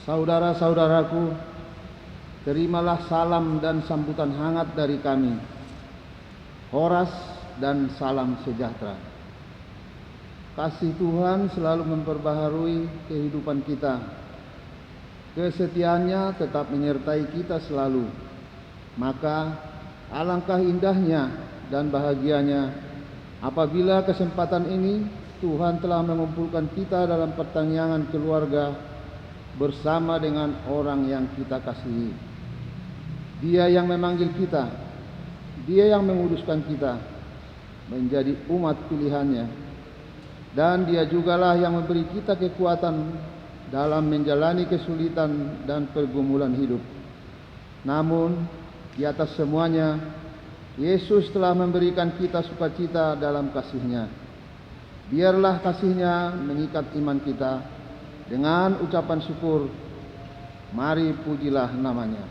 Saudara-saudaraku, terimalah salam dan sambutan hangat dari kami. Horas dan salam sejahtera. Kasih Tuhan selalu memperbaharui kehidupan kita. Kesetiaannya tetap menyertai kita selalu. Maka alangkah indahnya dan bahagianya apabila kesempatan ini Tuhan telah mengumpulkan kita dalam pertanyaan keluarga bersama dengan orang yang kita kasihi. Dia yang memanggil kita, Dia yang menguduskan kita menjadi umat pilihannya, dan Dia jugalah yang memberi kita kekuatan dalam menjalani kesulitan dan pergumulan hidup. Namun di atas semuanya, Yesus telah memberikan kita sukacita dalam kasih-Nya. Biarlah kasih-Nya mengikat iman kita. Dengan ucapan syukur, mari pujilah namanya.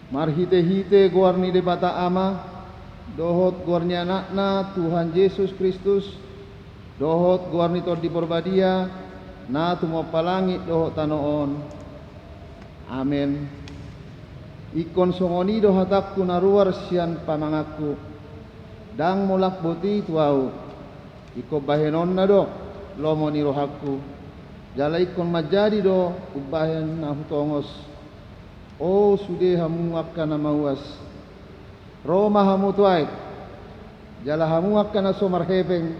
Marhite-hite guarni de bata ama, dohot guarni anakna Tuhan Yesus Kristus, dohot guarni tor di porbadia, na tumo palangit dohot tanoon. Amen. Ikon songoni dohatakku naruar sian pamangaku, dang mulak boti tuau, iko bahenon na do, lomo ni rohaku, jala ikon majadi do, ubahen na hutongos. Oh sude hamu akkana mawas Roma hamu tuait jala hamu akkana somar hepeng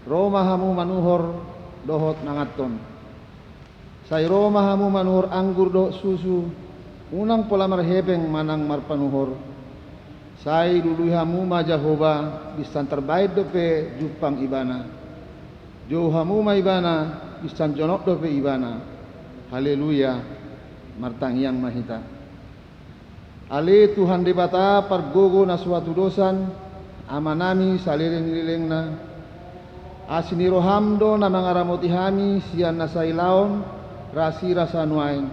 Roma hamu manuhor dohot nangaton sai Roma hamu manuhor anggur do susu unang pola mar hepeng manang mar panuhor sai dului hamu ma Jehovah bisan terbaik dope jupang ibana jo hamu ma ibana bisan jonok dope ibana. Haleluya. Martang yang mahita. Ale Tuhan debata pargogo na suatu dosan amanami salireng-lirengna. Asini rohamdo na mangaramoti hami sian nasailaon rasi rasa nuain.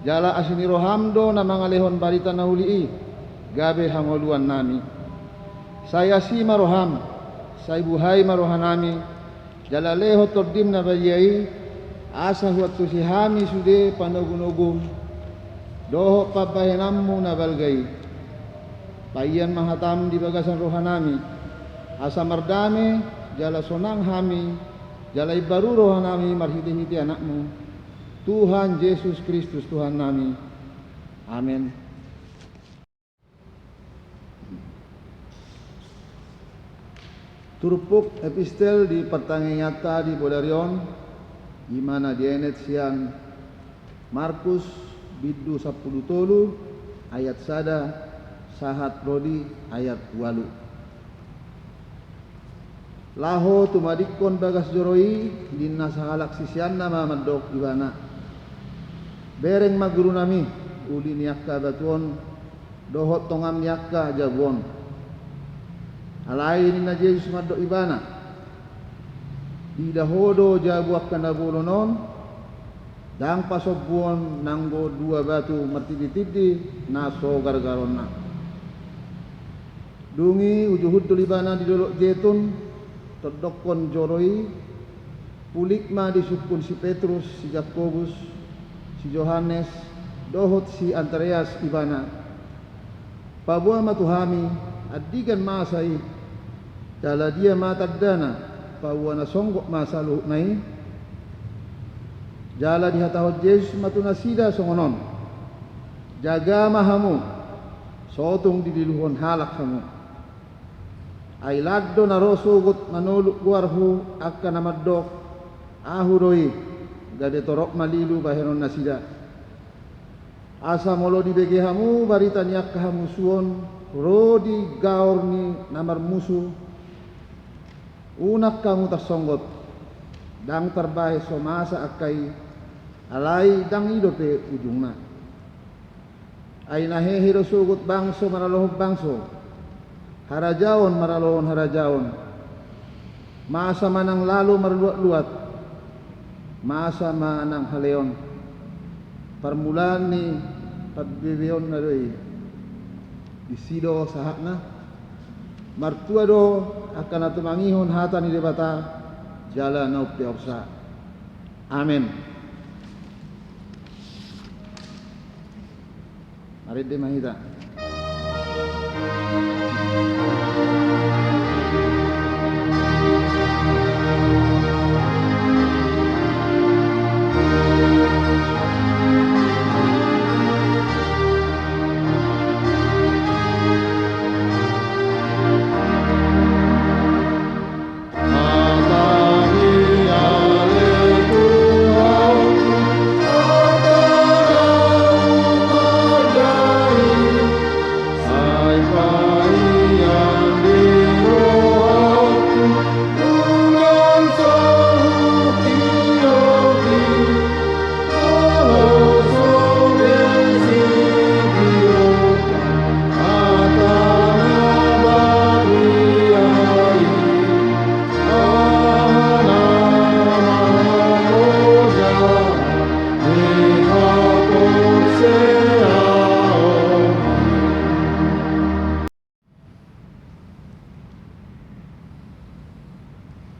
Jala asini rohamdo na mangalehon barita na ulii gabe hangoluan nami. Saya si maroham, saya buhay marohanami. Jala leho tordim na bayai. Asa huat susihami sude panogunogum doho papahenammu nabalgai payan mahatam di bagasan rohanami asa mardame jala sonang hami jala ibaru rohanami marhiti-hiti anakmu Tuhan Yesus Kristus Tuhan nami. Amin. Turupuk epistel di pertanyaan nyata di Bodarion Imana dienet siang Markus biddu 10 tolu ayat sada sahat rodi ayat 8. Laho tumadikon bagas joroi dinna sahalak sisian nama madok ibana bereng maguru nami uli niakka batuon dohot tongam niakka jabon alai nina Yesus madok ibana di dahodo jabuak kana bolonon dang pasobuon nanggo dua batu mertidi-tidi naso gargaronna dungi ujuhud tulibana di dolok jetun terdokon joroi pulikma disukun si Petrus si Yakobus si Yohanes dohot si Andreas ibana pabuah matuhami adigan masai jala dia matagdana pawana songgok masalu nai jala dihatahot Yesus matuna sida songonon jaga mahamu sotung didiluhon halak hamu ay lagdo na rosugot manuluk guarhu akka namaddok ahuroi gade torok malilu baheron nasida. Asa molo di bege hamu barita niak kahamu suon rodi gaur ni namar musuh. Unak kamu tasonggot dang terbahe somasa akai alai dang idope ujungna. Aina hehiro sugut bangso maraloh bangso. Harajaon maralon harajaon. Masa manang lalu marluat-luat. Masa manang haleon. Permulaan ni pagbibiyon na doy. Isido sahakna. Martua do akan atumangihon hata ni debata jala naup tiopsa. Amin. Mari de mahita.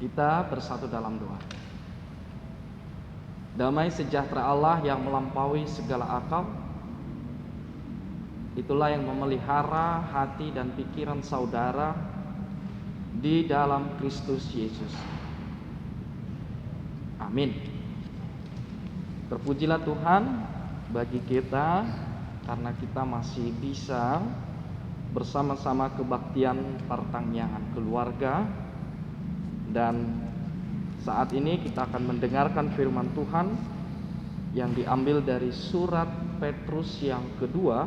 Kita bersatu dalam doa. Damai sejahtera Allah yang melampaui segala akal, itulah yang memelihara hati dan pikiran saudara di dalam Kristus Yesus. Amin. Terpujilah Tuhan bagi kita karena kita masih bisa bersama-sama kebaktian pertanggungan keluarga. Dan saat ini kita akan mendengarkan firman Tuhan yang diambil dari surat Petrus yang kedua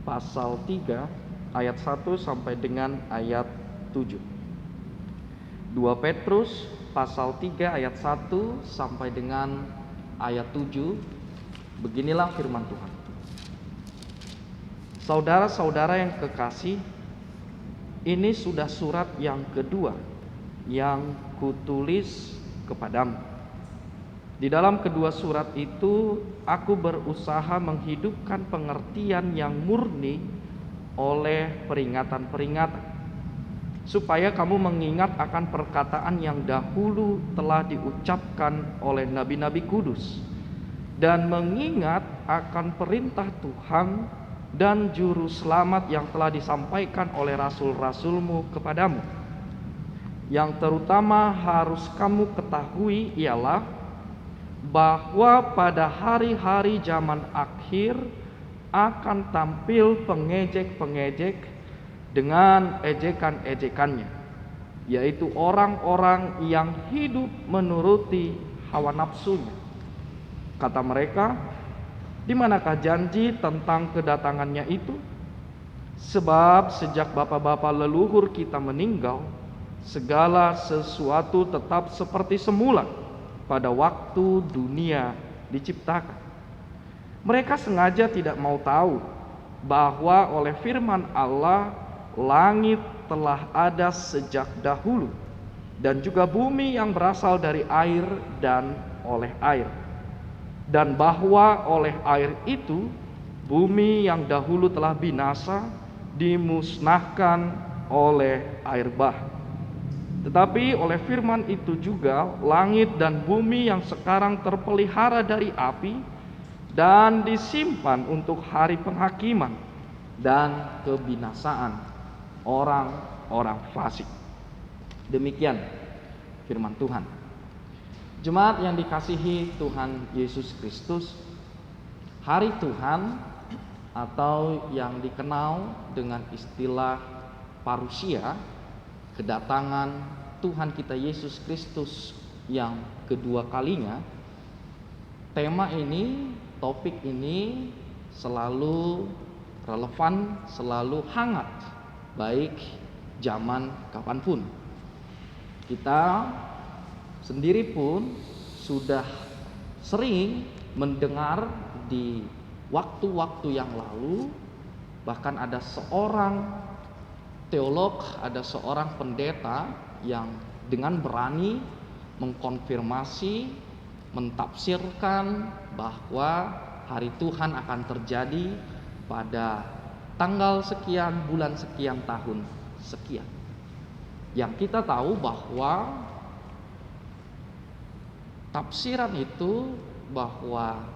pasal 3 ayat 1 sampai dengan ayat 7. 2 Petrus pasal 3 ayat 1 sampai dengan ayat 7. Beginilah firman Tuhan. Saudara-saudara yang kekasih, ini sudah surat yang kedua yang kutulis kepadamu. Di dalam kedua surat itu aku berusaha menghidupkan pengertian yang murni oleh peringatan-peringatan, supaya kamu mengingat akan perkataan yang dahulu telah diucapkan oleh nabi-nabi kudus, dan mengingat akan perintah Tuhan dan juru selamat yang telah disampaikan oleh rasul-rasulmu kepadamu. Yang terutama harus kamu ketahui ialah bahwa pada hari-hari zaman akhir akan tampil pengejek-pengejek dengan ejekan-ejekannya, yaitu orang-orang yang hidup menuruti hawa nafsunya. Kata mereka, di manakah janji tentang kedatangannya itu? Sebab sejak bapa-bapa leluhur kita meninggal, segala sesuatu tetap seperti semula pada waktu dunia diciptakan. Mereka sengaja tidak mau tahu bahwa oleh firman Allah langit telah ada sejak dahulu, dan juga bumi yang berasal dari air dan oleh air, dan bahwa oleh air itu bumi yang dahulu telah binasa dimusnahkan oleh air bah. Tetapi oleh firman itu juga langit dan bumi yang sekarang terpelihara dari api dan disimpan untuk hari penghakiman dan kebinasaan orang-orang fasik. Demikian firman Tuhan. Jemaat yang dikasihi Tuhan Yesus Kristus, hari Tuhan atau yang dikenal dengan istilah parusia, kedatangan Tuhan kita Yesus Kristus yang kedua kalinya, tema ini, topik ini selalu relevan, selalu hangat, baik zaman kapanpun. Kita sendiri pun sudah sering mendengar di waktu-waktu yang lalu, bahkan ada seorang teolog, ada seorang pendeta yang dengan berani mengkonfirmasi, mentafsirkan bahwa hari Tuhan akan terjadi pada tanggal sekian, bulan sekian, tahun sekian. Yang kita tahu bahwa tafsiran itu, bahwa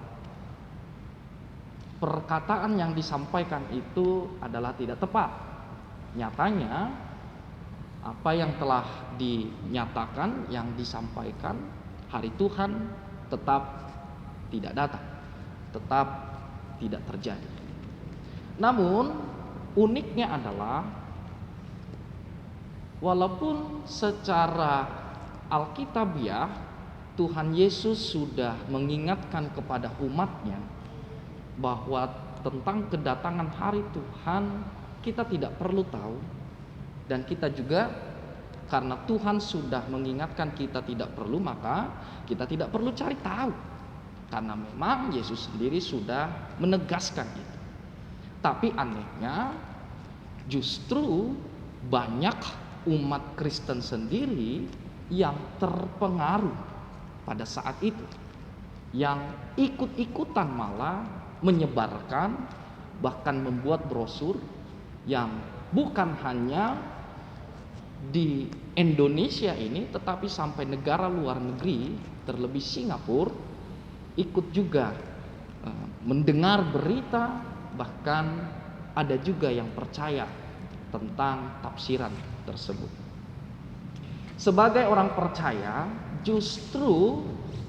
perkataan yang disampaikan itu adalah tidak tepat. Nyatanya apa yang telah dinyatakan, yang disampaikan, hari Tuhan tetap tidak datang, tetap tidak terjadi. Namun uniknya adalah, walaupun secara alkitabiah Tuhan Yesus sudah mengingatkan kepada umatnya bahwa tentang kedatangan hari Tuhan kita tidak perlu tahu, dan kita juga karena Tuhan sudah mengingatkan kita tidak perlu, maka kita tidak perlu cari tahu, karena memang Yesus sendiri sudah menegaskan itu. Tapi anehnya justru banyak umat Kristen sendiri yang terpengaruh pada saat itu, yang ikut-ikutan malah menyebarkan, bahkan membuat brosur yang bukan hanya di Indonesia ini, tetapi sampai negara luar negeri, terlebih Singapura, ikut juga mendengar berita, bahkan ada juga yang percaya tentang tafsiran tersebut. Sebagai orang percaya, justru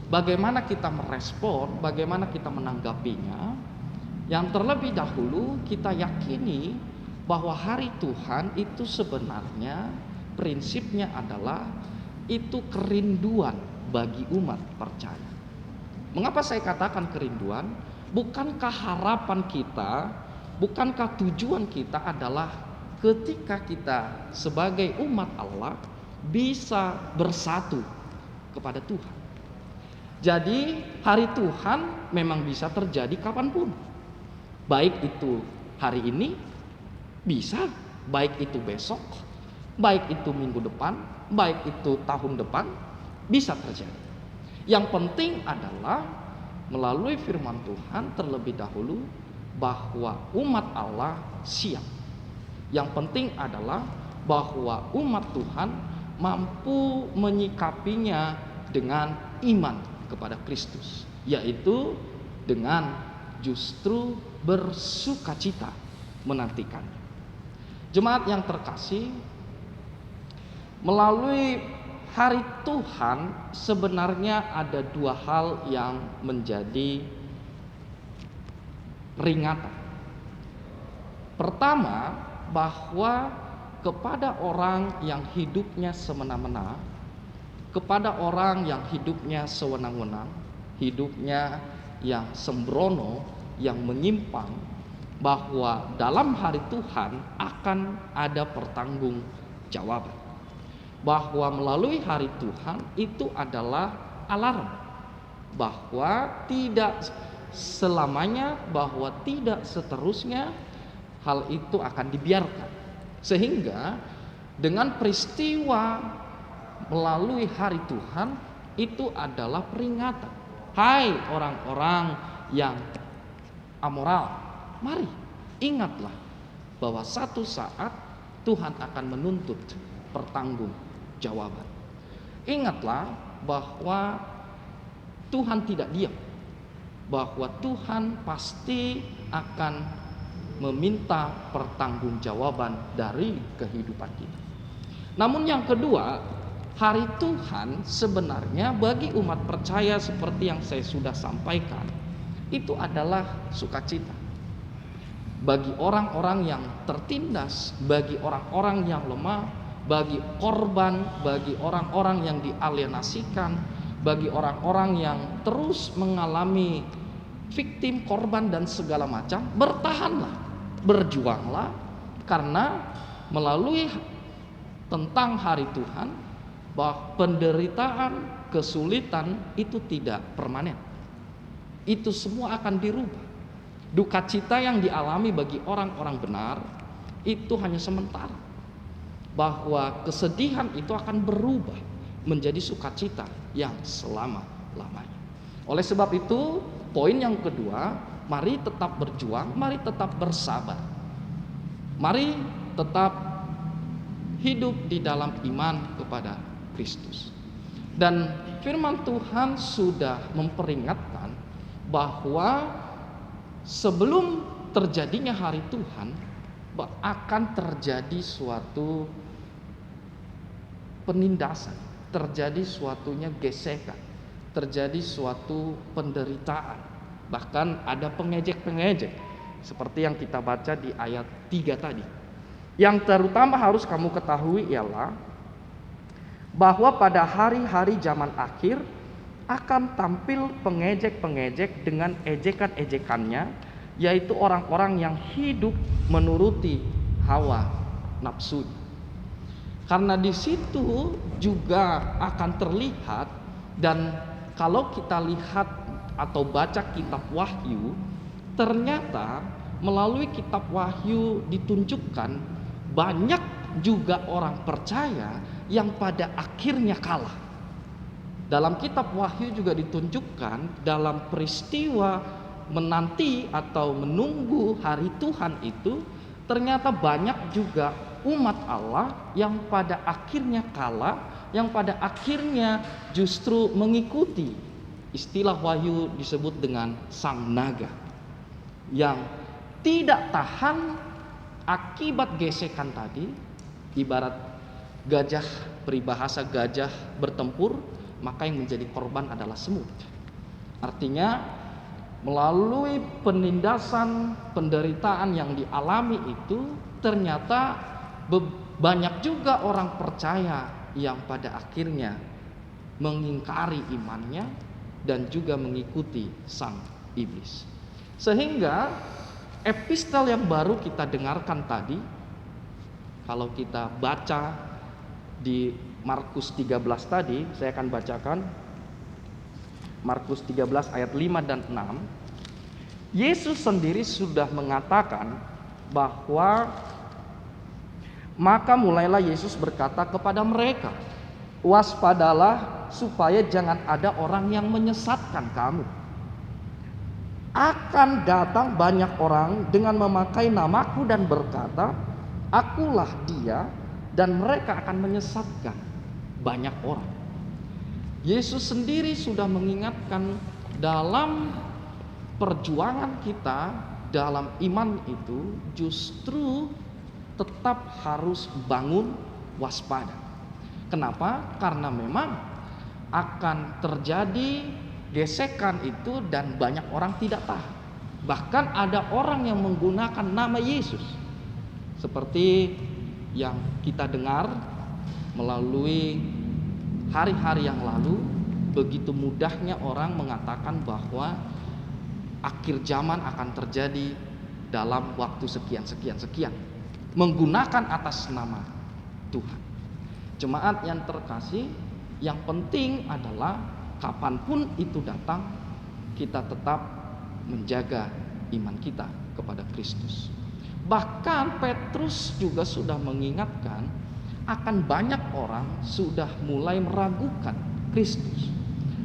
bagaimana kita merespon, bagaimana kita menanggapinya, yang terlebih dahulu kita yakini bahwa hari Tuhan itu sebenarnya prinsipnya adalah itu kerinduan bagi umat percaya. Mengapa saya katakan kerinduan? Bukankah harapan kita, bukankah tujuan kita adalah ketika kita sebagai umat Allah bisa bersatu kepada Tuhan. Jadi hari Tuhan memang bisa terjadi kapanpun. Baik itu hari ini, bisa, baik itu besok, baik itu minggu depan, baik itu tahun depan, bisa terjadi. Yang penting adalah melalui firman Tuhan terlebih dahulu bahwa umat Allah siap. Yang penting adalah bahwa umat Tuhan mampu menyikapinya dengan iman kepada Kristus, yaitu dengan justru bersukacita menantikannya. Jemaat yang terkasih, melalui hari Tuhan sebenarnya ada dua hal yang menjadi peringatan. Pertama, bahwa kepada orang yang hidupnya semena-mena, kepada orang yang hidupnya sewenang-wenang, hidupnya yang sembrono, yang menyimpang, bahwa dalam hari Tuhan akan ada pertanggungjawaban. Bahwa melalui hari Tuhan itu adalah alarm bahwa tidak selamanya, bahwa tidak seterusnya hal itu akan dibiarkan. Sehingga dengan peristiwa melalui hari Tuhan itu adalah peringatan. Hai orang-orang yang amoral, mari ingatlah bahwa satu saat Tuhan akan menuntut pertanggungjawaban. Ingatlah bahwa Tuhan tidak diam, bahwa Tuhan pasti akan meminta pertanggungjawaban dari kehidupan kita. Namun yang kedua, hari Tuhan sebenarnya bagi umat percaya seperti yang saya sudah sampaikan, itu adalah sukacita. Bagi orang-orang yang tertindas, bagi orang-orang yang lemah, bagi korban, bagi orang-orang yang dialienasikan, bagi orang-orang yang terus mengalami victim, korban dan segala macam, bertahanlah, berjuanglah, karena melalui tentang hari Tuhan, bahwa penderitaan, kesulitan itu tidak permanen. Itu semua akan dirubah. Duka cita yang dialami bagi orang-orang benar itu hanya sementara. Bahwa kesedihan itu akan berubah menjadi sukacita yang selama-lamanya. Oleh sebab itu, poin yang kedua, mari tetap berjuang, mari tetap bersabar. Mari tetap hidup di dalam iman kepada Kristus. Dan firman Tuhan sudah memperingatkan bahwa sebelum terjadinya hari Tuhan akan terjadi suatu penindasan, terjadi suatunya gesekan, terjadi suatu penderitaan, bahkan ada pengejek-pengejek seperti yang kita baca di ayat 3 tadi. Yang terutama harus kamu ketahui ialah bahwa pada hari-hari zaman akhir akan tampil pengejek-pengejek dengan ejekan-ejekannya, yaitu orang-orang yang hidup menuruti hawa nafsu. Karena di situ juga akan terlihat, dan kalau kita lihat atau baca kitab Wahyu, ternyata melalui kitab Wahyu ditunjukkan banyak juga orang percaya yang pada akhirnya kalah. Dalam kitab Wahyu juga ditunjukkan dalam peristiwa menanti atau menunggu hari Tuhan itu, ternyata banyak juga umat Allah yang pada akhirnya kalah, yang pada akhirnya justru mengikuti. Istilah Wahyu disebut dengan sang naga, yang tidak tahan akibat gesekan tadi. Ibarat gajah, peribahasa gajah bertempur, maka yang menjadi korban adalah semut. Artinya melalui penindasan, penderitaan yang dialami itu, ternyata banyak juga orang percaya yang pada akhirnya mengingkari imannya dan juga mengikuti sang iblis. Sehingga epistel yang baru kita dengarkan tadi, kalau kita baca di Markus 13 tadi, saya akan bacakan Markus 13 ayat 5 dan 6. Yesus sendiri sudah mengatakan bahwa, maka mulailah Yesus berkata kepada mereka, waspadalah supaya jangan ada orang yang menyesatkan kamu. Akan datang banyak orang dengan memakai namaku dan berkata, akulah dia, dan mereka akan menyesatkan banyak orang. Yesus sendiri sudah mengingatkan dalam perjuangan kita dalam iman itu justru tetap harus bangun waspada. Kenapa? Karena memang akan terjadi gesekan itu dan banyak orang tidak tahan. Bahkan ada orang yang menggunakan nama Yesus, seperti yang kita dengar melalui hari-hari yang lalu. Begitu mudahnya orang mengatakan bahwa akhir zaman akan terjadi dalam waktu sekian, menggunakan atas nama Tuhan. Jemaat yang terkasih, yang penting adalah kapanpun itu datang, kita tetap menjaga iman kita kepada Kristus. Bahkan Petrus juga sudah mengingatkan akan banyak orang sudah mulai meragukan Kristus,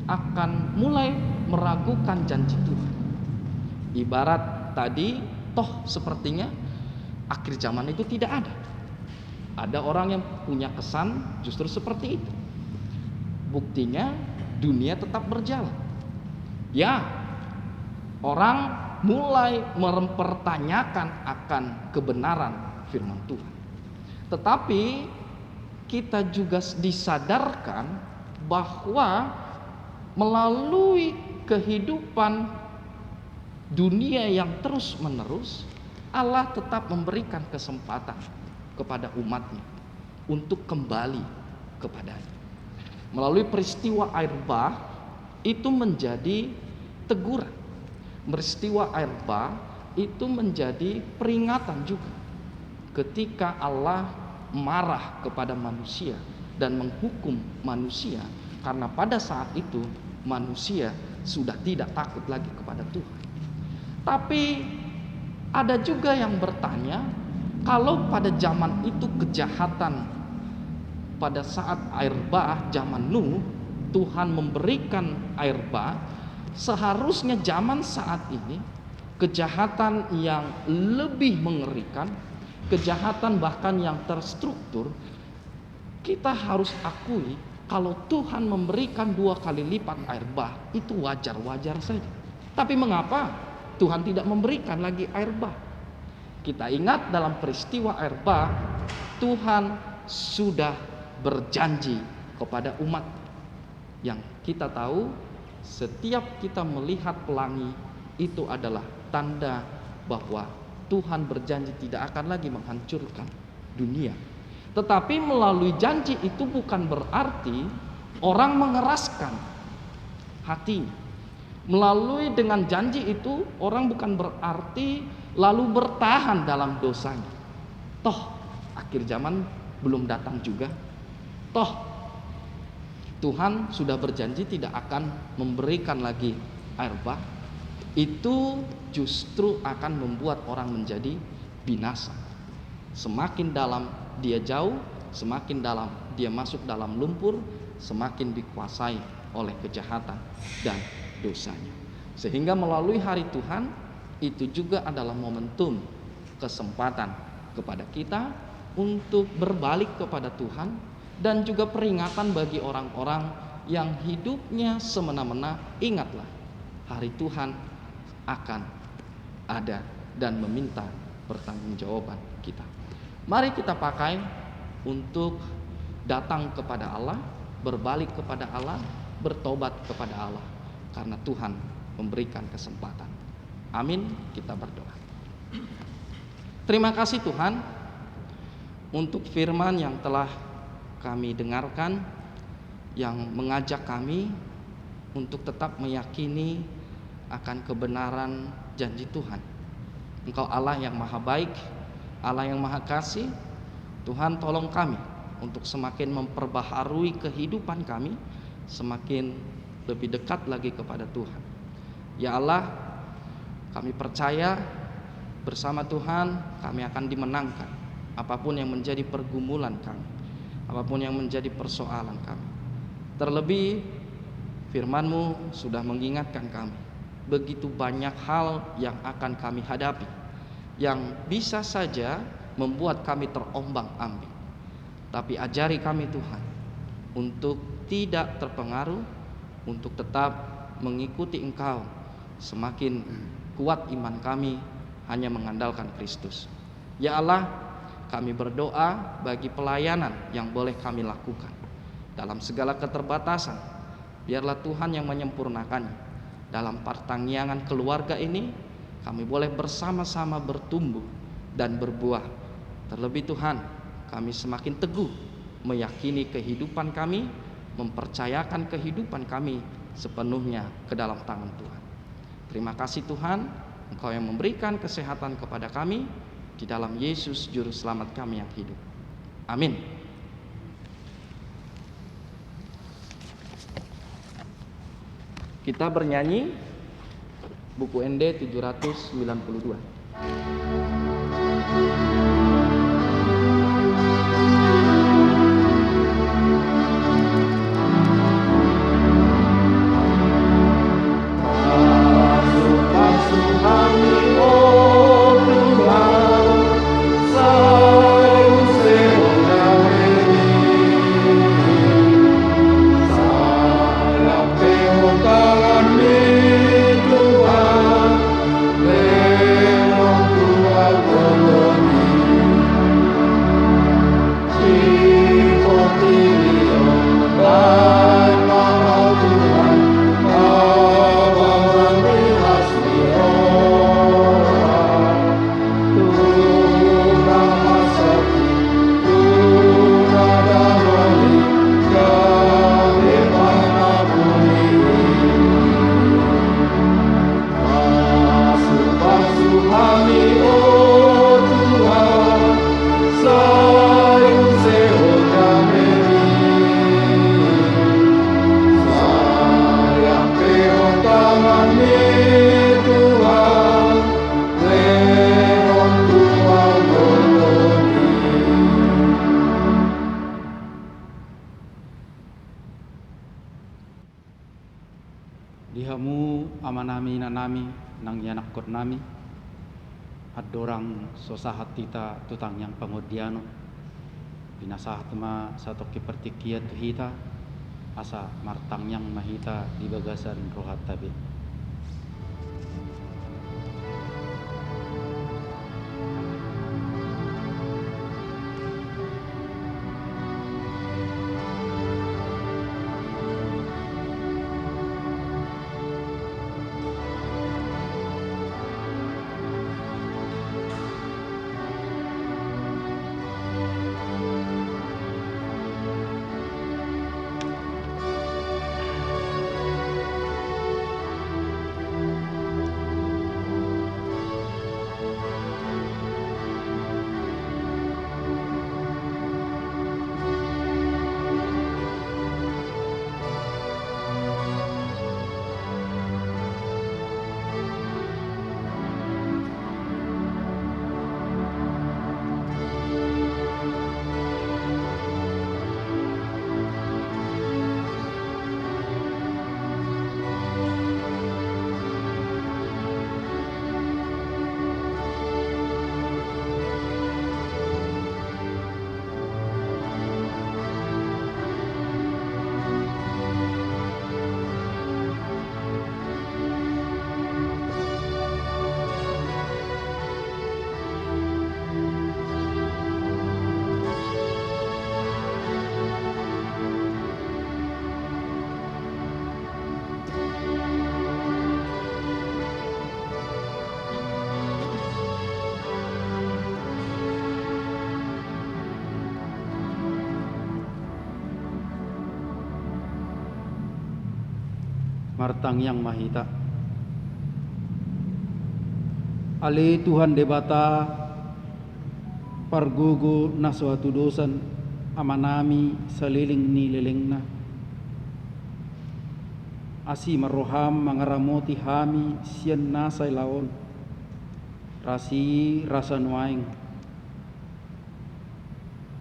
akan mulai meragukan janji Tuhan. Ibarat tadi, toh sepertinya akhir zaman itu tidak ada. Ada orang yang punya kesan justru seperti itu. Buktinya dunia tetap berjalan. Ya, orang mulai mempertanyakan akan kebenaran firman Tuhan. Tetapi kita juga disadarkan bahwa melalui kehidupan dunia yang terus-menerus, Allah tetap memberikan kesempatan kepada umatnya untuk kembali kepadanya. Melalui peristiwa air bah itu menjadi teguran. Peristiwa air bah itu menjadi peringatan juga ketika Allah marah kepada manusia dan menghukum manusia, karena pada saat itu manusia sudah tidak takut lagi kepada Tuhan. Tapi ada juga yang bertanya, kalau pada zaman itu kejahatan, pada saat air bah zaman Nuh Tuhan memberikan air bah, seharusnya zaman saat ini kejahatan yang lebih mengerikan, kejahatan bahkan yang terstruktur, kita harus akui kalau Tuhan memberikan 2 kali lipat air bah itu wajar-wajar saja. Tapi mengapa Tuhan tidak memberikan lagi air bah? Kita ingat dalam peristiwa air bah, Tuhan sudah berjanji kepada umat. Yang kita tahu, setiap kita melihat pelangi itu adalah tanda bahwa Tuhan berjanji tidak akan lagi menghancurkan dunia. Tetapi melalui janji itu bukan berarti orang mengeraskan hatinya. Melalui dengan janji itu orang bukan berarti lalu bertahan dalam dosanya. Toh akhir zaman belum datang juga. Toh Tuhan sudah berjanji tidak akan memberikan lagi air bah. Itu justru akan membuat orang menjadi binasa. Semakin dalam dia jauh, semakin dalam dia masuk dalam lumpur, semakin dikuasai oleh kejahatan dan dosanya. Sehingga melalui hari Tuhan itu juga adalah momentum, kesempatan kepada kita untuk berbalik kepada Tuhan, dan juga peringatan bagi orang-orang yang hidupnya semena-mena. Ingatlah, hari Tuhan akan ada dan meminta pertanggungjawaban kita. Mari kita pakai untuk datang kepada Allah, berbalik kepada Allah, bertobat kepada Allah, karena Tuhan memberikan kesempatan. Amin. Kita berdoa. Terima kasih Tuhan untuk firman yang telah kami dengarkan, yang mengajak kami untuk tetap meyakini akan kebenaran janji Tuhan. Engkau Allah yang maha baik, Allah yang maha kasih. Tuhan, tolong kami untuk semakin memperbaharui kehidupan kami, semakin lebih dekat lagi kepada Tuhan. Ya Allah, kami percaya bersama Tuhan kami akan dimenangkan apapun yang menjadi pergumulan kami, apapun yang menjadi persoalan kami. Terlebih firman-Mu sudah mengingatkan kami, begitu banyak hal yang akan kami hadapi, yang bisa saja membuat kami terombang-ambing. Tapi ajari kami Tuhan untuk tidak terpengaruh, untuk tetap mengikuti Engkau. Semakin kuat iman kami hanya mengandalkan Kristus. Ya Allah, kami berdoa bagi pelayanan yang boleh kami lakukan dalam segala keterbatasan. Biarlah Tuhan yang menyempurnakannya. Dalam pertanggiangan keluarga ini, kami boleh bersama-sama bertumbuh dan berbuah. Terlebih Tuhan, kami semakin teguh meyakini kehidupan kami, mempercayakan kehidupan kami sepenuhnya ke dalam tangan Tuhan. Terima kasih Tuhan, Engkau yang memberikan kesehatan kepada kami, di dalam Yesus Juru Selamat kami yang hidup. Amin. Kita bernyanyi buku ND 792. Tuhan, Dihamu amanami nanami nang yanakot nami at dorang sosahat tita tutang yang pangodiano pinasahat ma sa toki pertikiat hita asa martang yang mahita di bagasan rohat tabi. Martang yang mahita ali Tuhan debata pargugu na suatu dosan amanami saliling ni lelengna asi maroham mangaramoti hami sian nasay laon rasi rasa nuaing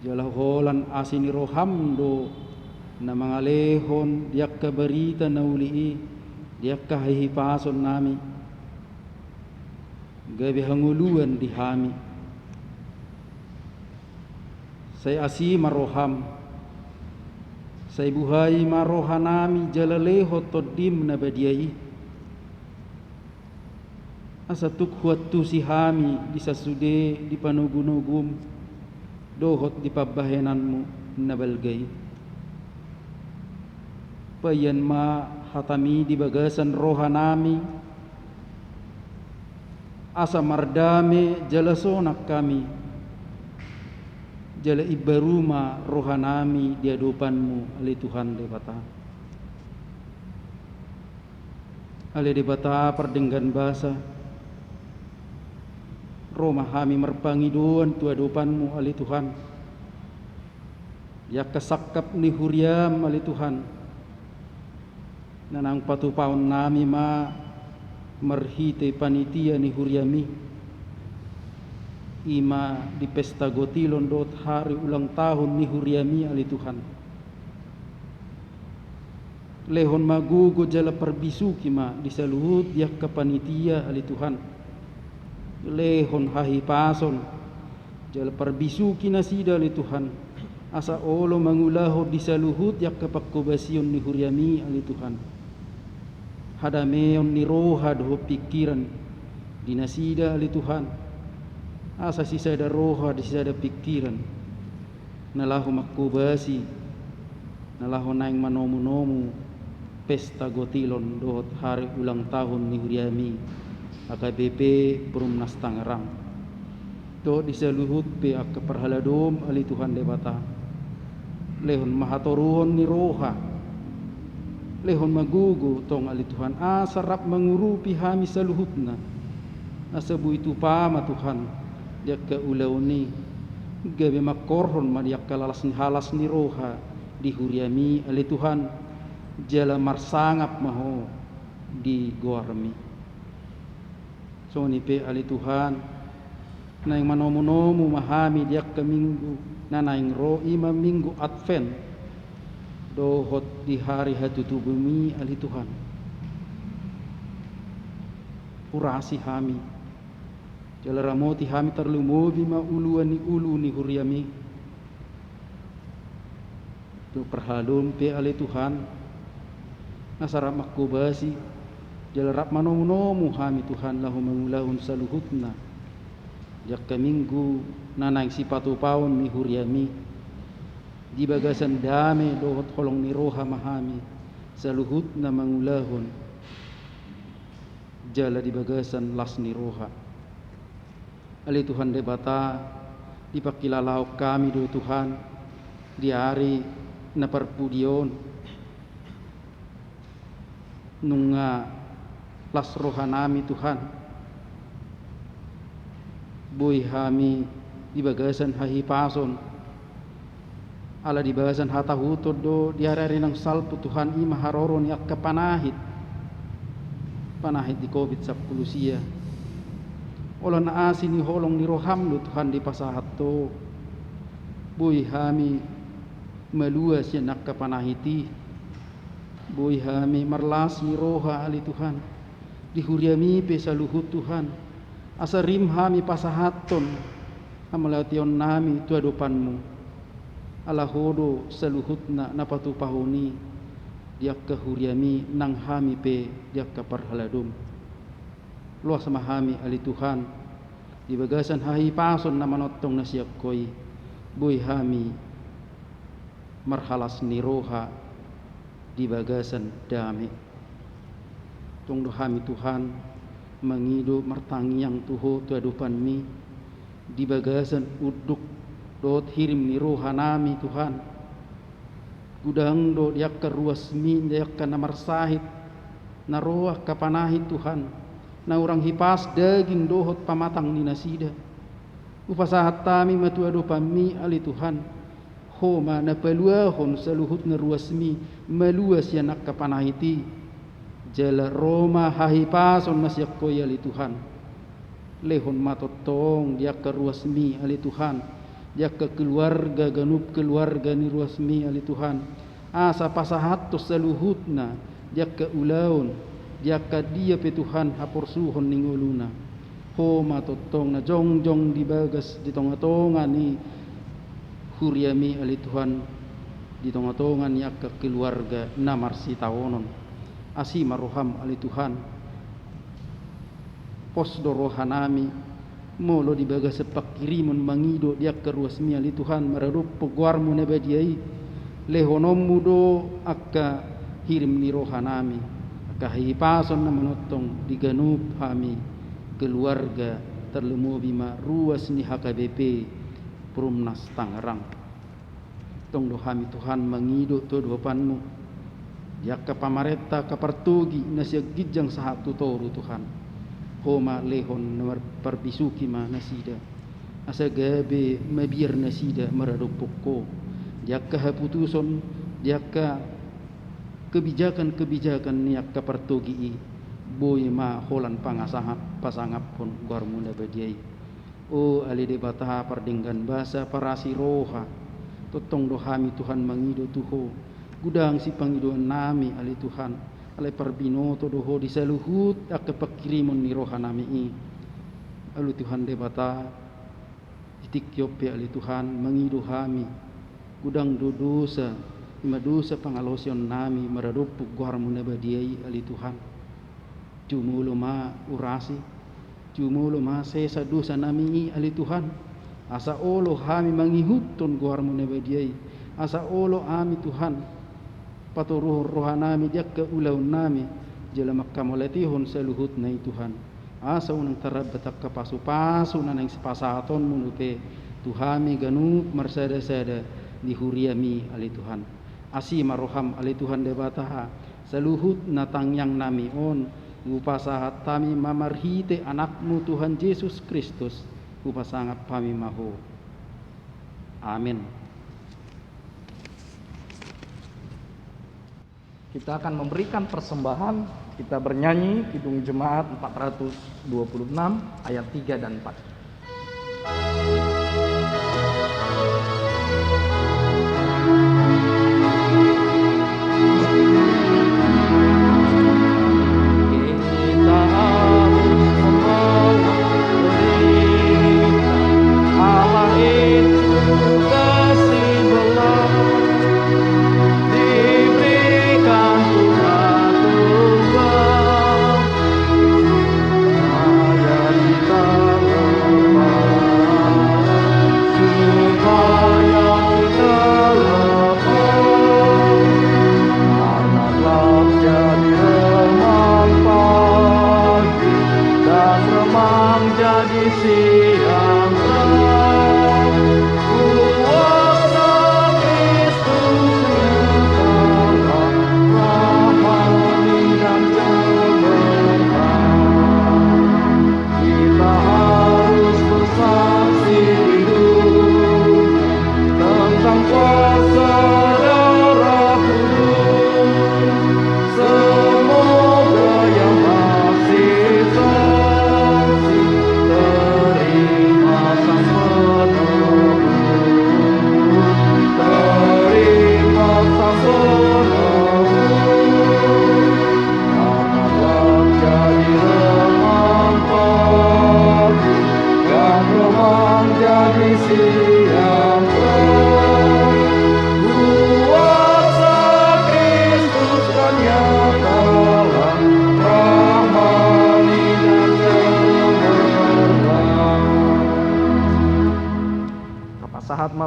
jalaholan asini roham do na mga lehon diak kabarita na ulii diak kahihipason nami gabi hanguluan di hami say asi maroham say buhay marohanami jalaleho todim na badiai asa tukhuat tu si hami di sasude di panugunugum dohot di pabahenanmu na balgay payan ma hatami di bagasan rohanami asa mardame jalasonak kami jala ibaruma rohanami di hadapanmu ali Tuhan debata ali debata perdenggan basa Roma hami merpangiduan tu hadapanmu ali Tuhan ya kesakap ni huriam ali Tuhan nanang patupaon nami ma merhite panitia ni huriami ima di pesta gotilon dot hari ulang tahun ni huriami ali Tuhan lehon magugo jala perbisuki ma disaluhut yak ke panitia ali Tuhan lehon hahipason jala perbisuki nasida ali Tuhan asa olo mangulaho disaluhut yak ke pakkobasion ni huriami ali Tuhan hadameon ni roha doho pikiran dinasida ali Tuhan asa sisada roha disada pikiran nalahu makubasi nalahu naing manomu-nomu pesta gotilon dohot hari ulang tahun ni huriami AKBP Perumnas Tangerang do disaluhut pe ak perhaladom ali Tuhan debata lehon mahatoruhon ni roha lehon magugo tong ali Tuhan asarap mengurupi hami saluhutna asabu itu pama Tuhan dia ke ulau ni gabe makorhon madiak kalalas ni halas ni roha di huriami ali Tuhan jala marsangap maho di goarmi so ni pe ali Tuhan naing manomu-nomu mahami diak ke minggu nanaing ro ima minggu Advent dohot di hari hatutu bumi ali Tuhan urasi kami. Jala ramoti kami terlumobi ma ulu ni huriami. Tu perhalum pe ale Tuhan. Nasarap makubasi. Jala rap manomu kami Tuhan lahu mangulahun saluhutna. Jak minggu nanang sipatu paun mi huriami. Di bagasan dame dohot holong ni roha mahami. Saluhutna mangulahun. Jala di bagasan las ni roha. Ali Tuhan debata dipakilalau kami do Tuhan di hari na perpudion nunga las rohanami Tuhan boy kami di bagasan hahipason ala di bagasan hatahutod do di hari ng salpo Tuhan ima haroron yak kapanahit di COVID-19 siya. Ola na asin ni holong ni roham lo Tuhan di pasahat to. Boy kami maluas yan nakapanahiti. Boy kami marlas ni roha ali Tuhan. Di huriami pe sa luhut Tuhan. Asa rim kami pasahaton. Amalation nami tuadopanmu. Alahodo sa luhut na napatupahuni. Diak ke huriami nang kami pe diak ke parhaladum. Luas mahami ali Tuhan di bagasan hahipason na manotong na siyak koy boy kami marhalas ni roha di bagasan dami tungdo kami Tuhan mangido martangyang tuho tuadupan mi di bagasan uduk dot hirim ni roha nami Tuhan gudang do diak ruas mi diak namarsahit na roha kapanahit Tuhan na orang hipas daging dohot pamatang ni nasida upasahat tami matuado pami ali Tuhan homa na peluahon saluhut na ruasmi maluas yan nakapanahiti jala Roma hahipason nasyak koy ali Tuhan lehon matotong diak ke ruasmi ali Tuhan diak ke keluarga ganup keluarga ni ruasmi ali Tuhan asa pasahat to saluhut na diak ke ulaon jaka dia pe Tuhan haporsuhon ning uluna ho matotong na jongjong di bagas di tonga-tonga ni huriami ali Tuhan di tonga-tonga ni akka keluarga na marsitawonon asi maroham ali Tuhan pos dorohanami molo di bagas sepak kirimun mangido dia keruasmi ali Tuhan mararup pegwarmu na badiai lehonommu do akka hirim ni rohanami kahipason na manotong diganup kami keluarga terlemobi ma ruas ni HKBP Perumnas Tangerang tong do kami Tuhan mangido to dopanmu jaka pamareta kapartugi na siya gijang sahatu toru Tuhan homa lehon na parbisuki ma nasida asa gabe mabir nasida maradupoko jaka haputuson jaka kebijakan-kebijakan niak kapartogi boy ma holan pangasahap pasangap pun guarmunda badiai o ali debata pardinggan basa parasi roha totong dohami Tuhan mangido tuho gudang si pangidoan nami ali Tuhan ale parbinoto doho disaluhut ak pakirimun ni roha nami i alu Tuhan debata itikyope ali Tuhan mangido hami gudang dodosa madusa pangalosyon nami maradupuk guarmu na badiai ali Tuhan cumulo ma urasi cumulo ma sesa dosa nami ali Tuhan asa olo kami mangihutton guarmu na badiai asa olo ami Tuhan paturuh rohanami jak ke ulaun nami jala makkamoletihon saluhut na Tuhan asa unang tarabatak kapasu-pasu na nang sepasaton munupe Tuhami ganup marsada-sada di huriami ali Tuhan asi maroham ali Tuhan debataha saluhut natangyang nami on upasahat tami mamarhite anakmu Tuhan Yesus Kristus upasangap kami maho amin. Kita akan memberikan persembahan. Kita bernyanyi Kidung Jemaat 426 ayat 3 dan 4. Kita harus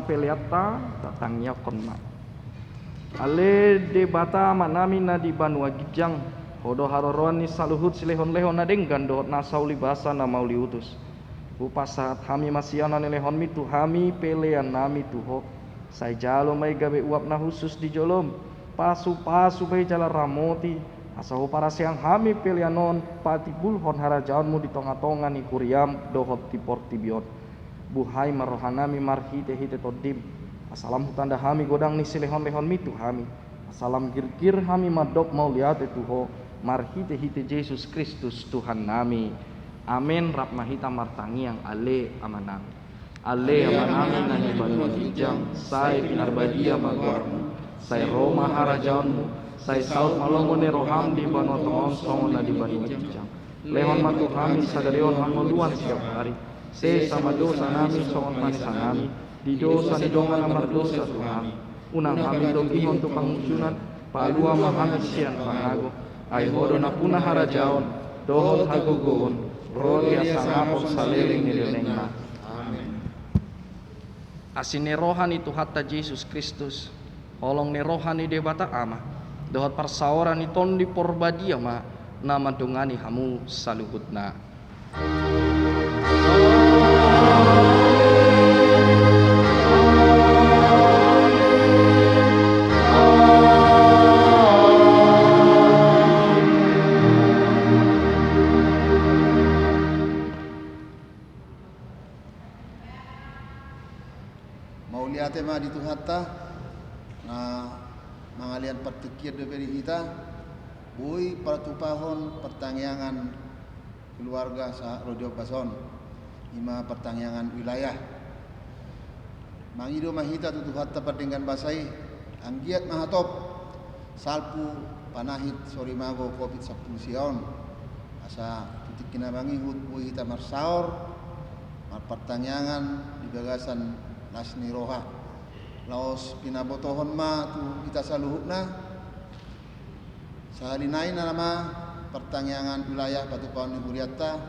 peliata tatangnya konna. Ale de bata manami na di banua gijang hodo haroroan ni saluhut silehon-lehon na denggan dohot na sauli basa na mauli utus. Upasat hami masiana ni lehon mitu hami pelean nami tuho. Sai jalo mai gabe uap na khusus di jolom. Pasu-pasu bai jala ramoti. Asaho para siang hami peleanon pati bulhon harajaonmu di tonga-tonga ni kuriam dohot ti portibion. Buhai marohanami marhite hite todim. Asalam hutanda hami godang ni silehon-lehon mitu hami. Asalam gir-gir hami madop mau liate tuho. Marhite hite Yesus Kristus Tuhan nami. Amin. Rap mahita martangiang ale amanang. Ale amanami nani banua hijang. Sai pinarbadia magormu. Sai Roma harajaonmu. Sai saut malongone roham di banua tongon songon na di banua hijang. Lehon matu kami sadarion hamoluan setiap hari. Se sama dosa nami songon panisan nami. Di dosa ni dongan amar dosa Tuhan. Unang kami dogihon tu pangmusunan. Palua mahami sian pangago. Ay hodo na punah harajaon. Dohot hagogoon. Rodi asangapok saliling nililengna. Amin. Asine rohani Tuhatta Yesus Kristus. Holong ni rohani debata ama. Dohot parsaoran ni tondi porbadia ma. Nama dongani hamu saluhutna. Mauliate ma di Tuhatta na mangalian pertikir dari kita bui pertupahon pertangyangan keluarga sa Rodio Bason ima pertangyangan wilayah mangido mahita tu Tuhatta perdenggan basai anggiat mahatop salpu panahit sorimago covid 10 sion asa titik kinabangi hut bui hita marsaor mar pertangyangan di bagasan lasni roha laos pinabotohon ma tu kita saluhutna sahalinain nama pertangyangan wilayah batu paon Huriatta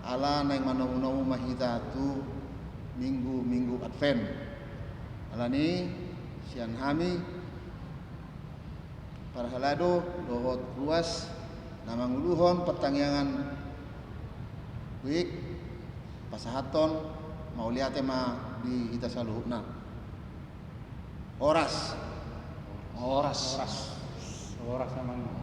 ala naing manawu-nawu mahita tu minggu Advent ala ni sian hami para halado dohot ruas namanguluhon pertangyangan wik pasahaton mauliate ma di ita saluhutna oras namanya.